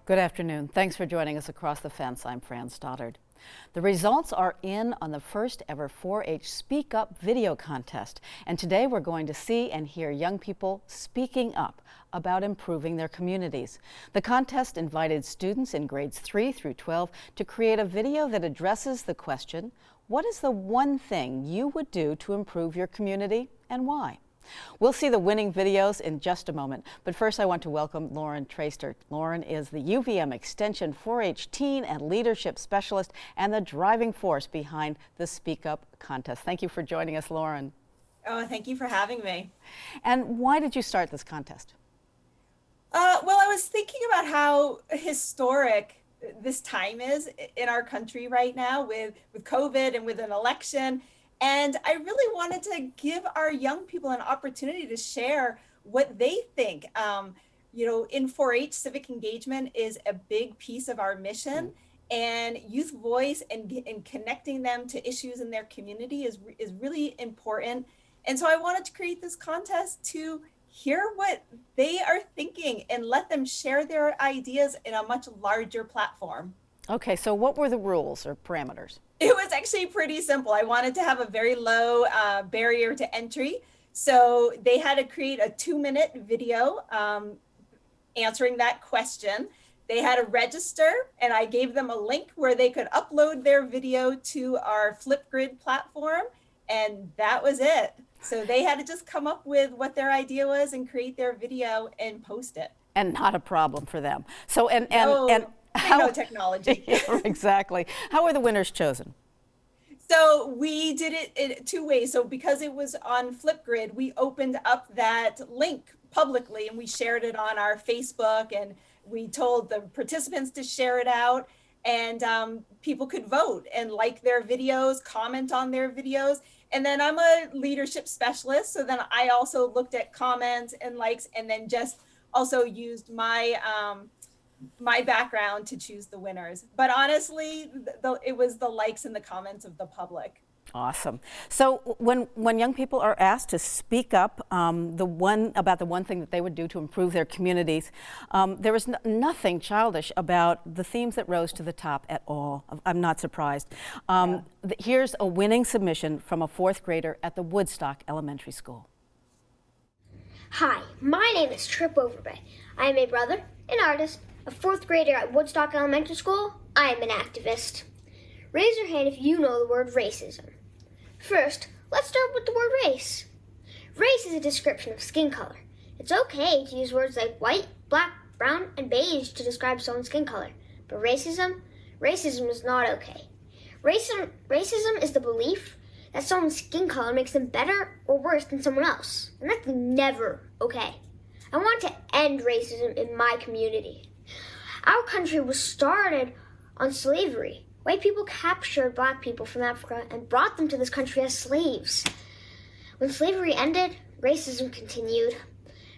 Good afternoon. Thanks for joining us across the fence. I'm Fran Stoddard. The results are in on the first ever 4-H Speak Up video contest. And today we're going to see and hear young people speaking up about improving their communities. The contest invited students in grades 3 through 12 to create a video that addresses the question, what is the one thing you would do to improve your community and why? We'll see the winning videos in just a moment, but first I want to welcome Lauren Traster. Lauren is the UVM Extension 4-H Teen and Leadership Specialist and the driving force behind the Speak Up contest. Thank you for joining us, Lauren. Oh, thank you for having me. And why did you start this contest? Well, I was thinking about how historic this time is in our country right now with COVID and with an election. And I really wanted to give our young people an opportunity to share what they think. In 4-H, civic engagement is a big piece of our mission, and youth voice and connecting them to issues in their community is really important. And so I wanted to create this contest to hear what they are thinking and let them share their ideas in a much larger platform. Okay, so what were the rules or parameters? It was actually pretty simple. I wanted to have a very low barrier to entry. So they had to create a 2-minute video answering that question. They had to register, and I gave them a link where they could upload their video to our Flipgrid platform, and that was it. So they had to just come up with what their idea was and create their video and post it. And not a problem for them. So How technology. Yeah, exactly. How are the winners chosen? So we did it in 2 ways. So because it was on Flipgrid, we opened up that link publicly and we shared it on our Facebook, and we told the participants to share it out, and people could vote and like their videos, comment on their videos. And then I'm a leadership specialist, so then I also looked at comments and likes, and then just also used my background to choose the winners. But honestly, it was the likes and the comments of the public. Awesome. So when young people are asked to speak up about the one thing that they would do to improve their communities, there was nothing childish about the themes that rose to the top at all. I'm not surprised. Here's a winning submission from a 4th grader at the Woodstock Elementary School. Hi, my name is Trip Overbay. I am a brother, an artist, a 4th grader at Woodstock Elementary School. I am an activist. Raise your hand if you know the word racism. First, let's start with the word race. Race is a description of skin color. It's okay to use words like white, black, brown, and beige to describe someone's skin color. But racism is not okay. Racism is the belief that someone's skin color makes them better or worse than someone else. And that's never okay. I want to end racism in my community. Our country was started on slavery. White people captured black people from Africa and brought them to this country as slaves. When slavery ended, racism continued.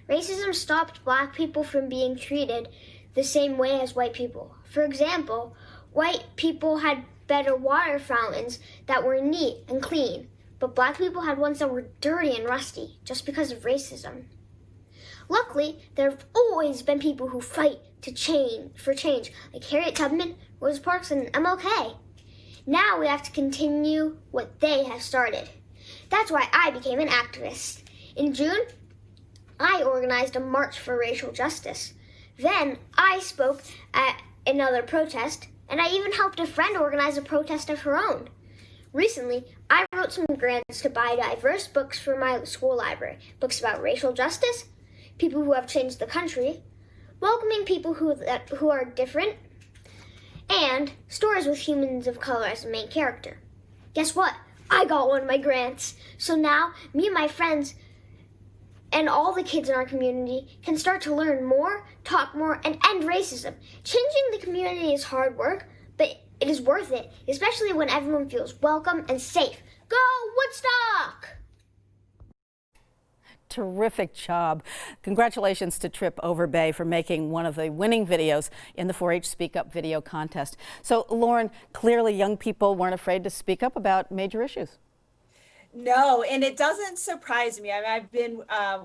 Racism stopped black people from being treated the same way as white people. For example, white people had better water fountains that were neat and clean, but black people had ones that were dirty and rusty just because of racism. Luckily, there have always been people who fight for change, like Harriet Tubman, Rosa Parks, and MLK. Now we have to continue what they have started. That's why I became an activist. In June, I organized a march for racial justice. Then I spoke at another protest, and I even helped a friend organize a protest of her own. Recently, I wrote some grants to buy diverse books for my school library, books about racial justice, people who have changed the country, welcoming people who are different, and stories with humans of color as the main character. Guess what? I got one of my grants. So now, me and my friends and all the kids in our community can start to learn more, talk more, and end racism. Changing the community is hard work, but it is worth worth it, especially when everyone feels welcome and safe. Go Woodstock! Terrific job. Congratulations to Trip Overbay for making one of the winning videos in the 4-H Speak Up video contest. So, Lauren, clearly young people weren't afraid to speak up about major issues. No, and it doesn't surprise me. I mean, I've been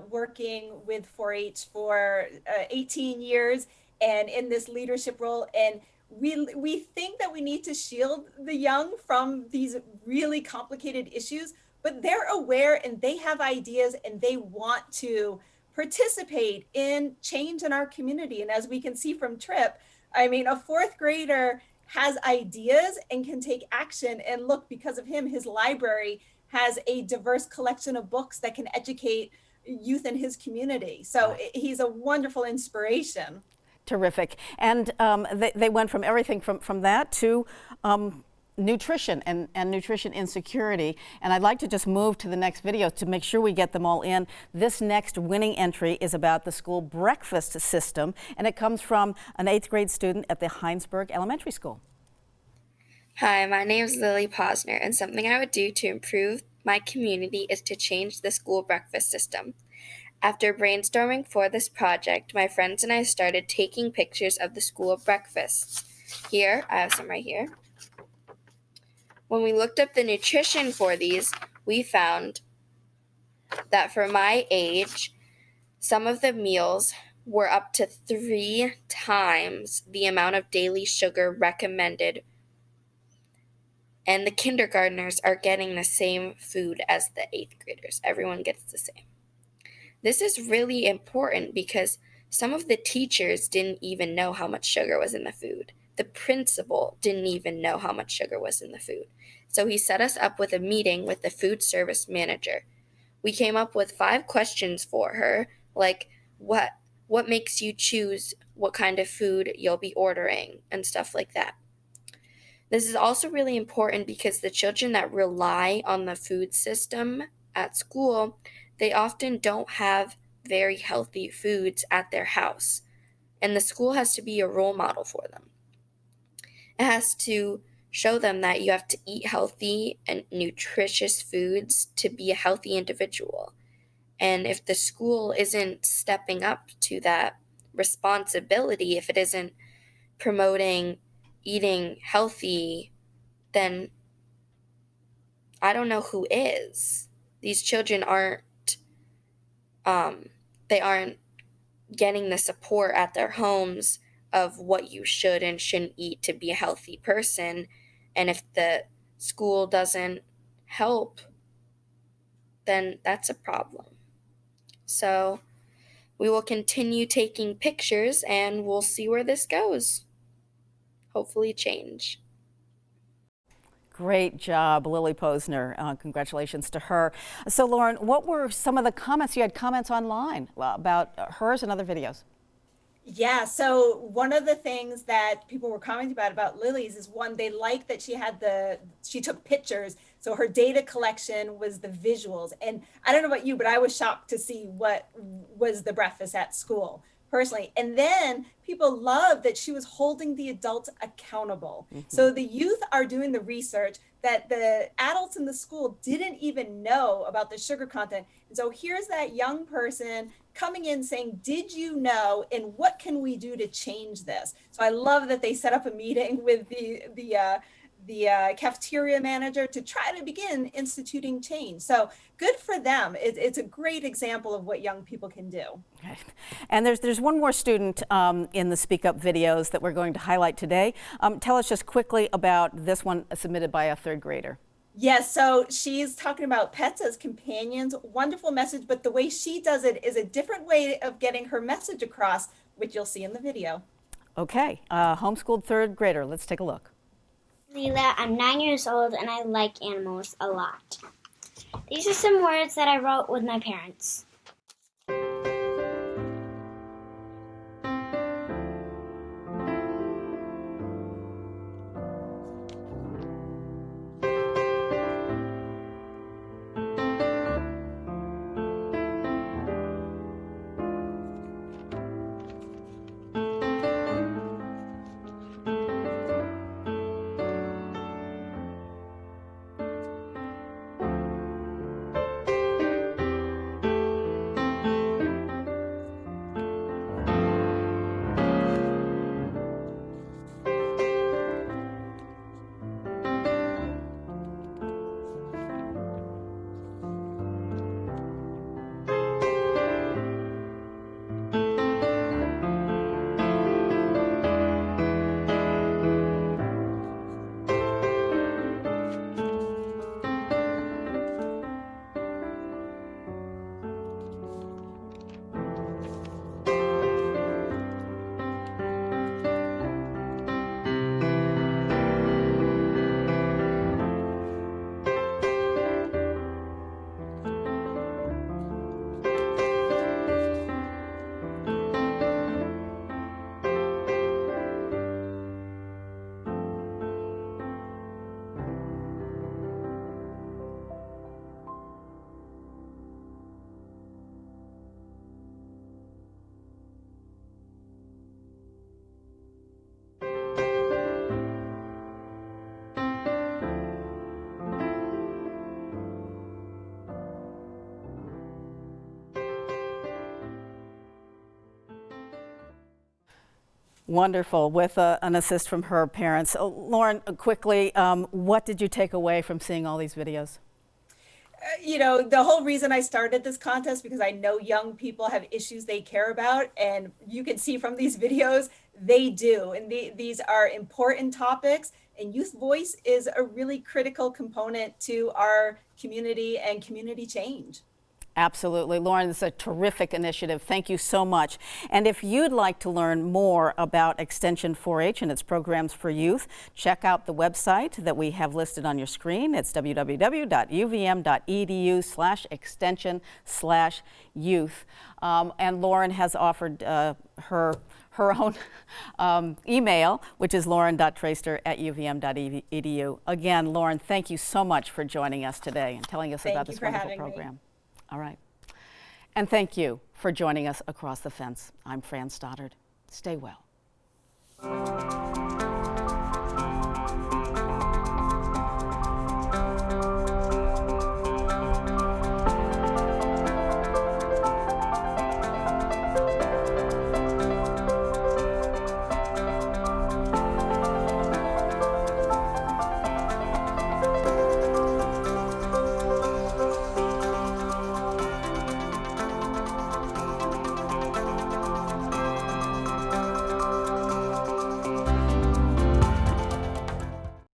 working with 4-H for 18 years and in this leadership role, and we think that we need to shield the young from these really complicated issues, but they're aware and they have ideas and they want to participate in change in our community. And as we can see from Trip, I mean, a fourth grader has ideas and can take action. And look, because of him, his library has a diverse collection of books that can educate youth in his community. So he's a wonderful inspiration. Terrific. And they went from everything from that to nutrition and nutrition insecurity. And I'd like to just move to the next video to make sure we get them all in. This next winning entry is about the school breakfast system, and it comes from an 8th grade student at the Heinsberg Elementary School. Hi, my name is Lily Posner, and something I would do to improve my community is to change the school breakfast system. After brainstorming for this project, my friends and I started taking pictures of the school breakfasts. Here, I have some right here. When we looked up the nutrition for these, we found that for my age, some of the meals were up to 3 times the amount of daily sugar recommended, and the kindergartners are getting the same food as the 8th graders. Everyone gets the same. This is really important because some of the teachers didn't even know how much sugar was in the food. The principal didn't even know how much sugar was in the food. So he set us up with a meeting with the food service manager. We came up with 5 questions for her, like what makes you choose what kind of food you'll be ordering and stuff like that. This is also really important because the children that rely on the food system at school, they often don't have very healthy foods at their house, and the school has to be a role model for them. It has to show them that you have to eat healthy and nutritious foods to be a healthy individual. And if the school isn't stepping up to that responsibility, if it isn't promoting eating healthy, then I don't know who is. These children aren't getting the support at their homes of what you should and shouldn't eat to be a healthy person. And if the school doesn't help, then that's a problem. So we will continue taking pictures and we'll see where this goes. Hopefully change. Great job, Lily Posner. Congratulations to her. So, Lauren, what were some of the comments? You had comments online about hers and other videos. Yeah, so one of the things that people were commenting about Lily's is, one, they like that she took pictures. So her data collection was the visuals. And I don't know about you, but I was shocked to see what was the breakfast at school personally. And then people love that she was holding the adults accountable. Mm-hmm. So the youth are doing the research that the adults in the school didn't even know about the sugar content. And so here's that young person coming in saying, did you know, and what can we do to change this? So I love that they set up a meeting with the cafeteria manager to try to begin instituting change. So good for them. It's a great example of what young people can do. Right. And there's one more student in the Speak Up videos that we're going to highlight today. Tell us just quickly about this one submitted by a 3rd grader. Yes, so she's talking about pets as companions. Wonderful message, but the way she does it is a different way of getting her message across, which you'll see in the video. Okay, homeschooled 3rd grader. Let's take a look. Leela, I'm 9 years old and I like animals a lot. These are some words that I wrote with my parents. Wonderful, with an assist from her parents. Lauren, quickly, what did you take away from seeing all these videos? You know, the whole reason I started this contest, because I know young people have issues they care about, and you can see from these videos, they do. And these are important topics, and youth voice is a really critical component to our community and community change. Absolutely. Lauren, this is a terrific initiative. Thank you so much. And if you'd like to learn more about Extension 4-H and its programs for youth, check out the website that we have listed on your screen. It's www.uvm.edu/extension/youth. And Lauren has offered her own email, which is lauren.traster@uvm.edu. Again, Lauren, thank you so much for joining us today and telling us about this wonderful program. All right. And thank you for joining us across the fence. I'm Fran Stoddard. Stay well.